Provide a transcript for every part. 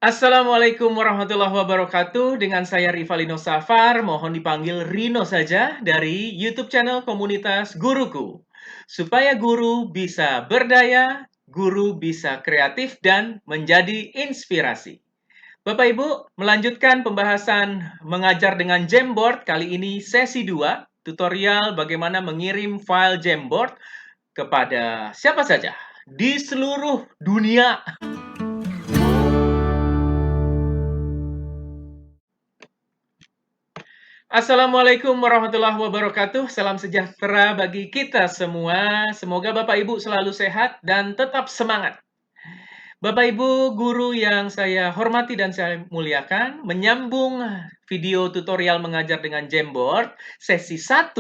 Assalamualaikum warahmatullahi wabarakatuh. Dengan saya Rivalino Safar, mohon dipanggil Rino saja dari YouTube channel komunitas Guruku. Supaya guru bisa berdaya, guru bisa kreatif dan menjadi inspirasi. Bapak Ibu, melanjutkan pembahasan mengajar dengan Jamboard. Kali ini sesi 2, tutorial bagaimana mengirim file Jamboard kepada siapa saja di seluruh dunia. Assalamualaikum warahmatullahi wabarakatuh. Salam sejahtera bagi kita semua. Semoga Bapak Ibu selalu sehat dan tetap semangat. Bapak Ibu guru yang saya hormati dan saya muliakan, menyambung video tutorial mengajar dengan Jamboard, sesi 1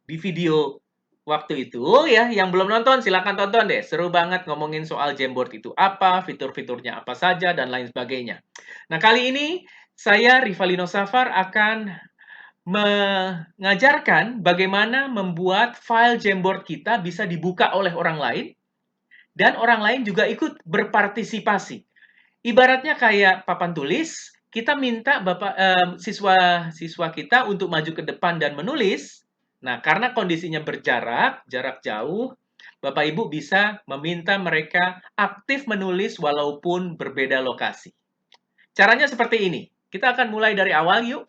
di video waktu itu ya, yang belum nonton silakan tonton deh. Seru banget ngomongin soal Jamboard itu apa, fitur-fiturnya apa saja, dan lain sebagainya. Nah, kali ini saya Rivalino Safar akan mengajarkan bagaimana membuat file Jamboard kita bisa dibuka oleh orang lain dan orang lain juga ikut berpartisipasi. Ibaratnya kayak papan tulis, kita minta siswa-siswa kita untuk maju ke depan dan menulis. Nah, karena kondisinya jarak jauh, Bapak Ibu bisa meminta mereka aktif menulis walaupun berbeda lokasi. Caranya seperti ini. Kita akan mulai dari awal yuk.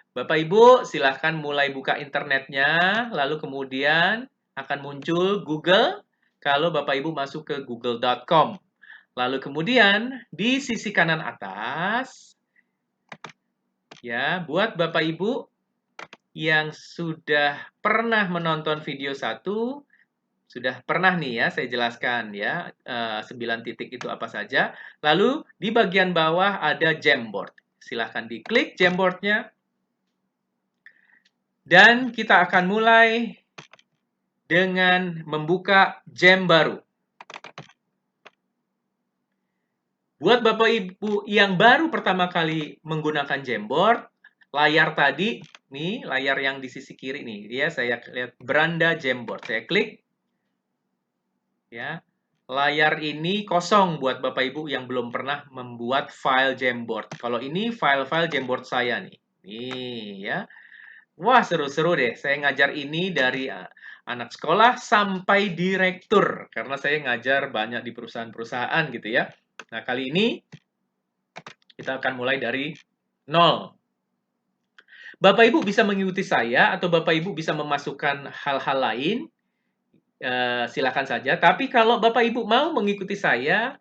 Bapak Ibu silahkan mulai buka internetnya, lalu kemudian akan muncul Google. Kalau Bapak Ibu masuk ke google.com. Lalu kemudian di sisi kanan atas, ya, buat Bapak Ibu yang sudah pernah menonton video 1, sudah pernah nih ya, saya jelaskan ya, 9 titik itu apa saja. Lalu di bagian bawah ada Jamboard. Silahkan diklik Jamboard-nya. Dan kita akan mulai dengan membuka Jam baru. Buat Bapak Ibu yang baru pertama kali menggunakan Jamboard, layar tadi, nih layar yang di sisi kiri nih, ya saya lihat beranda Jamboard. Saya klik, ya. Layar ini kosong buat Bapak Ibu yang belum pernah membuat file Jamboard. Kalau ini file-file Jamboard saya nih. Nih ya. Wah, seru-seru deh. Saya ngajar ini dari anak sekolah sampai direktur. Karena saya ngajar banyak di perusahaan-perusahaan gitu ya. Nah, kali ini kita akan mulai dari nol. Bapak Ibu bisa mengikuti saya atau Bapak Ibu bisa memasukkan hal-hal lain. Silakan saja. Tapi kalau Bapak Ibu mau mengikuti saya,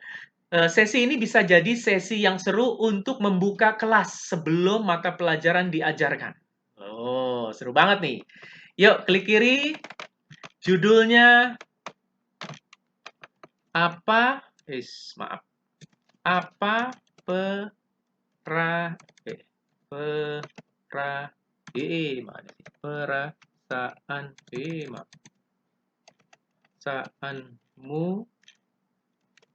sesi ini bisa jadi sesi yang seru untuk membuka kelas sebelum mata pelajaran diajarkan. Oh, seru banget nih. Yuk, klik kiri. Judulnya apa? Maaf. Apa pera eh, pera mana sih? Perasaan maaf. Perasaanmu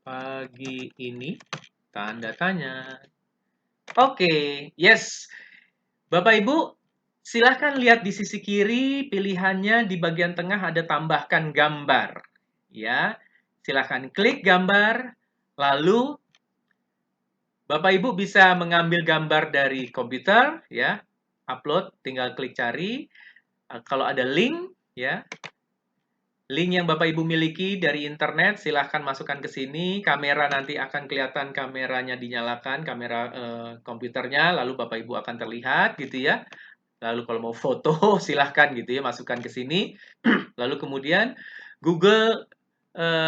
pagi ini? Tanda tanya. Oke, yes. Bapak Ibu, silahkan lihat di sisi kiri, pilihannya di bagian tengah ada tambahkan gambar. Ya, silahkan klik gambar, lalu Bapak Ibu bisa mengambil gambar dari komputer, ya, upload, tinggal klik cari. Kalau ada link, ya, link yang Bapak Ibu miliki dari internet, silahkan masukkan ke sini. Kamera nanti akan kelihatan kameranya dinyalakan, kamera komputernya, lalu Bapak Ibu akan terlihat, gitu ya. Lalu kalau mau foto, silahkan gitu ya, masukkan ke sini. Lalu kemudian Google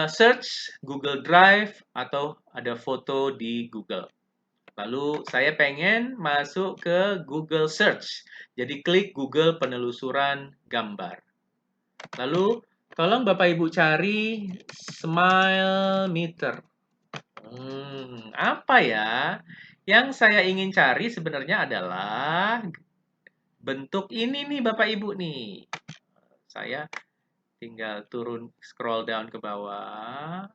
Search, Google Drive, atau ada foto di Google. Lalu saya pengen masuk ke Google Search. Jadi klik Google penelusuran gambar. Lalu tolong Bapak Ibu cari Smile Meter. Apa ya? Yang saya ingin cari sebenarnya adalah bentuk ini nih Bapak Ibu nih. Saya tinggal turun scroll down ke bawah.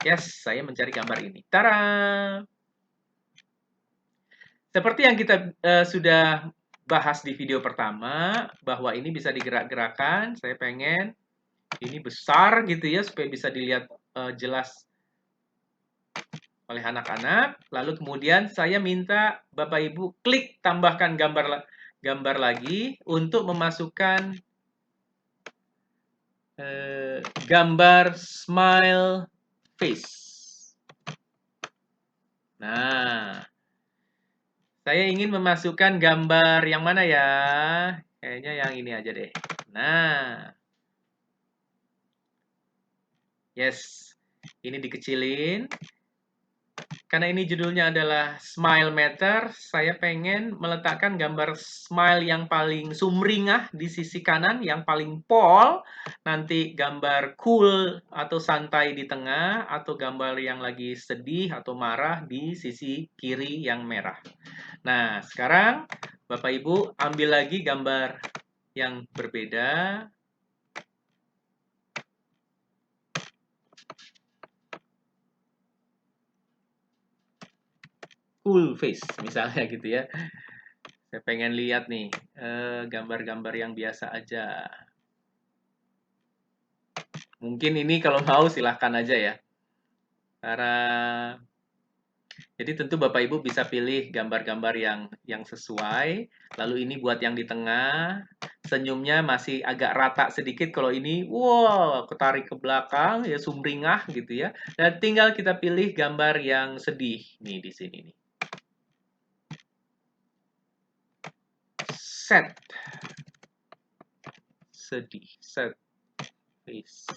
Yes, saya mencari gambar ini. Tara! Seperti yang kita sudah bahas di video pertama, bahwa ini bisa digerak-gerakan. Saya pengen ini besar gitu ya, supaya bisa dilihat jelas oleh anak-anak. Lalu kemudian saya minta Bapak Ibu klik tambahkan gambar lagi untuk memasukkan gambar smile face. Nah, saya ingin memasukkan gambar yang mana ya? Kayaknya yang ini aja deh. Nah, yes, ini dikecilin. Karena ini judulnya adalah Smile Matter, saya pengen meletakkan gambar smile yang paling sumringah di sisi kanan, yang paling pol, nanti gambar cool atau santai di tengah, atau gambar yang lagi sedih atau marah di sisi kiri yang merah. Nah, sekarang Bapak Ibu ambil lagi gambar yang berbeda. Cool face misalnya gitu ya. Saya pengen lihat nih gambar-gambar yang biasa aja. Mungkin ini kalau mau silahkan aja ya. Karena jadi tentu Bapak Ibu bisa pilih gambar-gambar yang sesuai. Lalu ini buat yang di tengah. Senyumnya masih agak rata sedikit. Kalau ini, wow, ketarik ke belakang, ya sumringah gitu ya. Dan tinggal kita pilih gambar yang sedih nih di sini nih. Sad. Sedih. Sad face.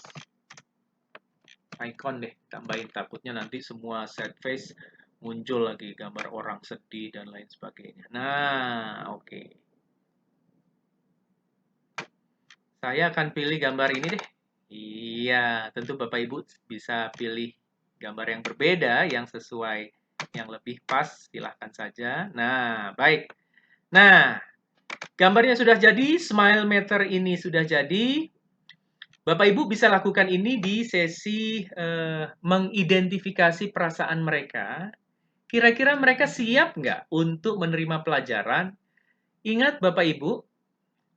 Icon deh, tambahin. Takutnya nanti semua sad face muncul lagi gambar orang sedih dan lain sebagainya. Nah, oke. Saya akan pilih gambar ini deh. Iya, tentu Bapak Ibu bisa pilih gambar yang berbeda, yang sesuai, yang lebih pas, silahkan saja. Nah, baik. Nah, gambarnya sudah jadi, Smile Meter ini sudah jadi. Bapak Ibu bisa lakukan ini di sesi mengidentifikasi perasaan mereka. Kira-kira mereka siap nggak untuk menerima pelajaran? Ingat Bapak Ibu,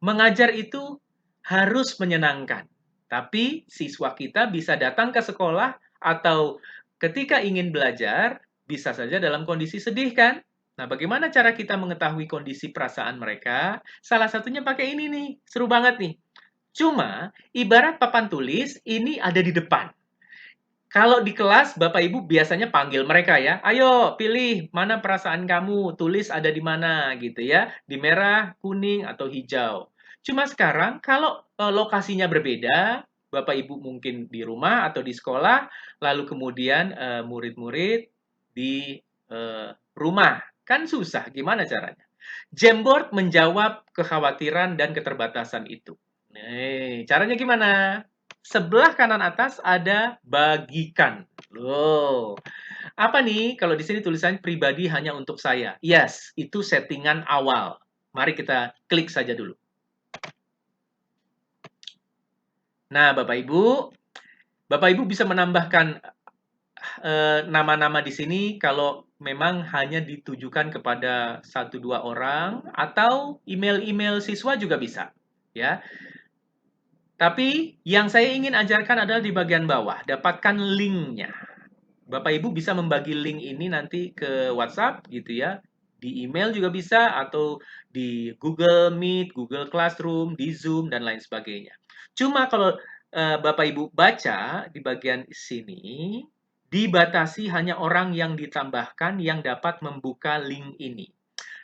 mengajar itu harus menyenangkan. Tapi siswa kita bisa datang ke sekolah atau ketika ingin belajar, bisa saja dalam kondisi sedih kan? Nah, bagaimana cara kita mengetahui kondisi perasaan mereka? Salah satunya pakai ini nih, seru banget nih. Cuma, ibarat papan tulis, ini ada di depan. Kalau di kelas, Bapak Ibu biasanya panggil mereka ya. Ayo, pilih mana perasaan kamu, tulis ada di mana gitu ya. Di merah, kuning, atau hijau. Cuma sekarang, kalau lokasinya berbeda, Bapak Ibu mungkin di rumah atau di sekolah, lalu kemudian murid-murid di rumah. Kan susah, gimana caranya? Jamboard menjawab kekhawatiran dan keterbatasan itu. Nih, caranya gimana? Sebelah kanan atas ada bagikan. Loh, apa nih? Kalau di sini tulisannya pribadi hanya untuk saya. Yes, itu settingan awal. Mari kita klik saja dulu. Nah, Bapak Ibu bisa menambahkan nama-nama di sini kalau memang hanya ditujukan kepada 1-2 orang atau email-email siswa juga bisa, ya. Tapi yang saya ingin ajarkan adalah di bagian bawah, dapatkan linknya. Bapak Ibu bisa membagi link ini nanti ke WhatsApp gitu ya. Di email juga bisa atau di Google Meet, Google Classroom, di Zoom dan lain sebagainya. Cuma kalau Bapak Ibu baca di bagian sini dibatasi hanya orang yang ditambahkan yang dapat membuka link ini.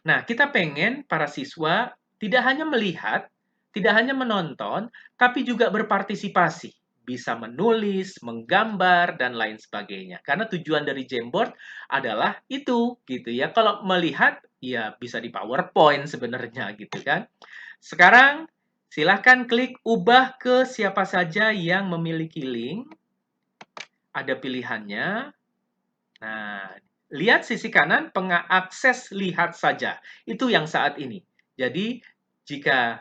Nah, kita pengen para siswa tidak hanya melihat, tidak hanya menonton, tapi juga berpartisipasi. Bisa menulis, menggambar, dan lain sebagainya. Karena tujuan dari Jamboard adalah itu, gitu ya. Kalau melihat, ya bisa di PowerPoint sebenarnya, gitu kan. Sekarang, silahkan klik ubah ke siapa saja yang memiliki link. Ada pilihannya. Nah, lihat sisi kanan pengakses lihat saja. Itu yang saat ini. Jadi, jika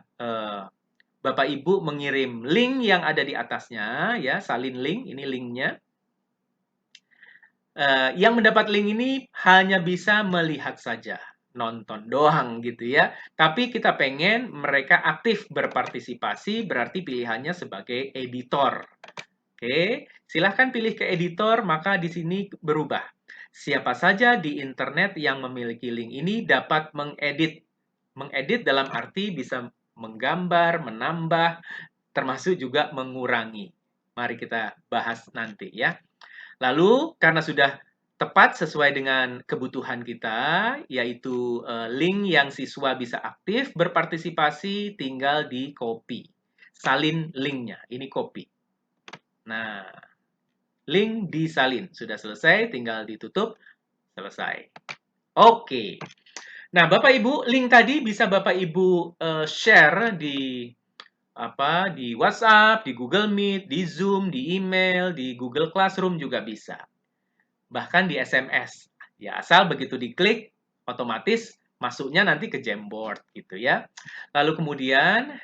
Bapak Ibu mengirim link yang ada di atasnya, ya, salin link, ini linknya. Yang mendapat link ini hanya bisa melihat saja, nonton doang gitu ya. Tapi kita pengen mereka aktif berpartisipasi, berarti pilihannya sebagai editor. Oke, silahkan pilih ke editor, maka di sini berubah. Siapa saja di internet yang memiliki link ini dapat mengedit. Mengedit dalam arti bisa menggambar, menambah, termasuk juga mengurangi. Mari kita bahas nanti ya. Lalu karena sudah tepat sesuai dengan kebutuhan kita, yaitu link yang siswa bisa aktif berpartisipasi, tinggal di copy. Salin linknya, ini copy. Nah, link disalin. Sudah selesai, tinggal ditutup, selesai. Oke. Nah, Bapak Ibu, link tadi bisa Bapak Ibu share di WhatsApp, di Google Meet, di Zoom, di email, di Google Classroom juga bisa. Bahkan di SMS. Ya, asal begitu diklik, otomatis masuknya nanti ke Jamboard gitu ya. Lalu kemudian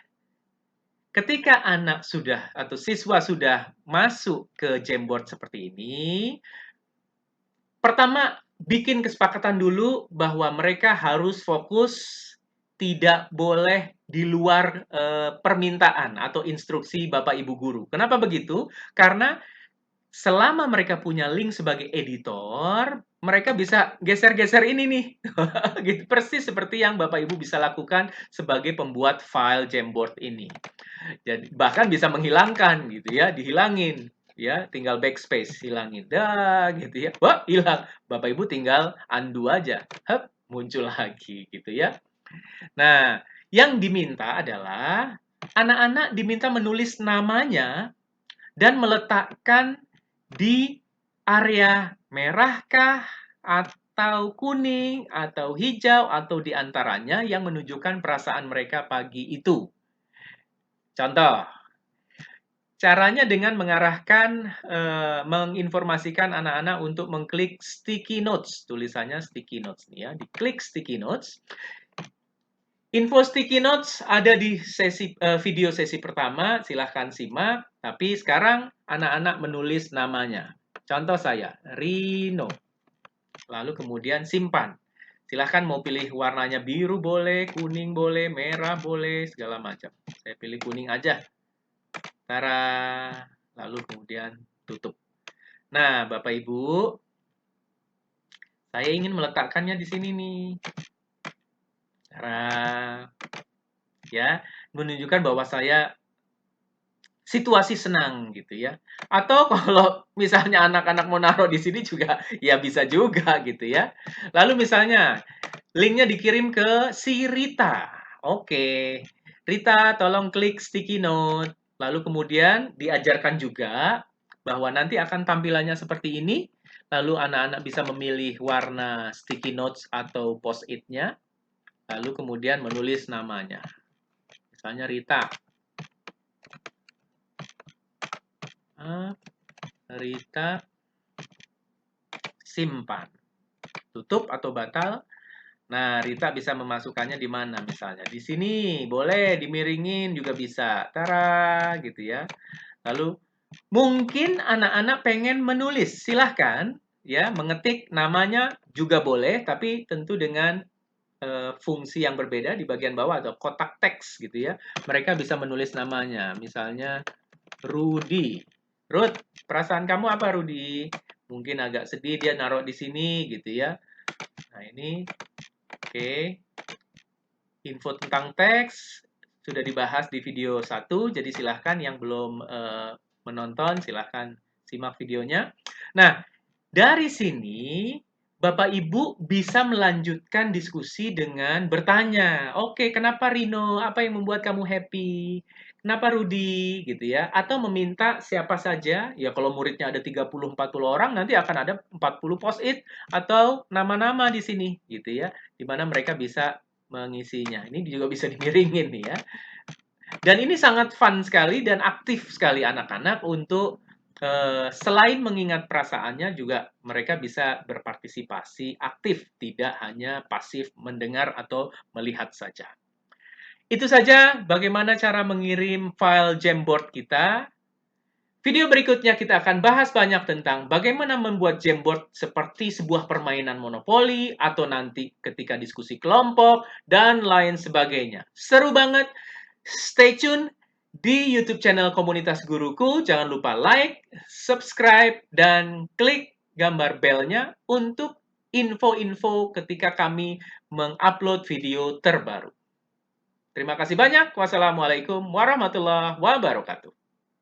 ketika anak sudah atau siswa sudah masuk ke Jamboard seperti ini, pertama bikin kesepakatan dulu bahwa mereka harus fokus, tidak boleh di luar permintaan atau instruksi Bapak Ibu guru. Kenapa begitu? Karena selama mereka punya link sebagai editor, mereka bisa geser-geser ini nih. Gitu, persis seperti yang Bapak Ibu bisa lakukan sebagai pembuat file Jamboard ini. Jadi bahkan bisa menghilangkan gitu ya, dihilangin ya, tinggal backspace, hilangin. Dah gitu ya. Wah, hilang. Bapak Ibu tinggal undo aja. Hup, muncul lagi gitu ya. Nah, yang diminta adalah anak-anak diminta menulis namanya dan meletakkan di area merahkah atau kuning atau hijau atau di antaranya yang menunjukkan perasaan mereka pagi itu. Contoh, caranya dengan mengarahkan, menginformasikan anak-anak untuk mengklik sticky notes, tulisannya sticky notes nih ya, diklik sticky notes. Info sticky notes ada di video sesi pertama, silahkan simak. Tapi sekarang anak-anak menulis namanya. Contoh saya, Rino. Lalu kemudian simpan. Silahkan mau pilih warnanya biru boleh, kuning boleh, merah boleh, segala macam. Saya pilih kuning aja. Tara. Lalu kemudian tutup. Nah, Bapak Ibu, saya ingin meletakkannya di sini nih. Tara. Ya, menunjukkan bahwa saya situasi senang gitu ya. Atau kalau misalnya anak-anak mau naruh di sini juga ya bisa juga gitu ya. Lalu misalnya linknya dikirim ke si Rita. Oke. Rita tolong klik sticky note. Lalu kemudian diajarkan juga bahwa nanti akan tampilannya seperti ini. Lalu anak-anak bisa memilih warna sticky notes atau post-it-nya. Lalu kemudian menulis namanya. Misalnya Rita. Rita simpan. Tutup atau batal. Nah, Rita bisa memasukkannya di mana misalnya? Di sini, boleh dimiringin juga bisa. Tara, gitu ya. Lalu mungkin anak-anak pengen menulis, silahkan ya, mengetik namanya juga boleh, tapi tentu dengan fungsi yang berbeda di bagian bawah atau kotak teks gitu ya. Mereka bisa menulis namanya, misalnya Rudi. Ruth, perasaan kamu apa Rudi? Mungkin agak sedih dia naruh di sini gitu ya. Nah ini, oke. Info tentang teks sudah dibahas di video 1, jadi silahkan yang belum menonton, silahkan simak videonya. Nah, dari sini Bapak Ibu bisa melanjutkan diskusi dengan bertanya, oke, kenapa Rino? Apa yang membuat kamu happy? Kenapa Rudi? Gitu ya. Atau meminta siapa saja, ya kalau muridnya ada 30-40 orang, nanti akan ada 40 post-it atau nama-nama di sini, gitu ya. Di mana mereka bisa mengisinya. Ini juga bisa dimiringin nih ya. Dan ini sangat fun sekali dan aktif sekali anak-anak untuk selain mengingat perasaannya juga mereka bisa berpartisipasi aktif, tidak hanya pasif mendengar atau melihat saja. Itu saja bagaimana cara mengirim file Jamboard kita. Video berikutnya kita akan bahas banyak tentang bagaimana membuat Jamboard seperti sebuah permainan monopoli atau nanti ketika diskusi kelompok dan lain sebagainya. Seru banget. Stay tune di YouTube channel Komunitas Guruku. Jangan lupa like, subscribe, dan klik gambar belnya untuk info-info ketika kami mengupload video terbaru. Terima kasih banyak. Wassalamualaikum warahmatullahi wabarakatuh.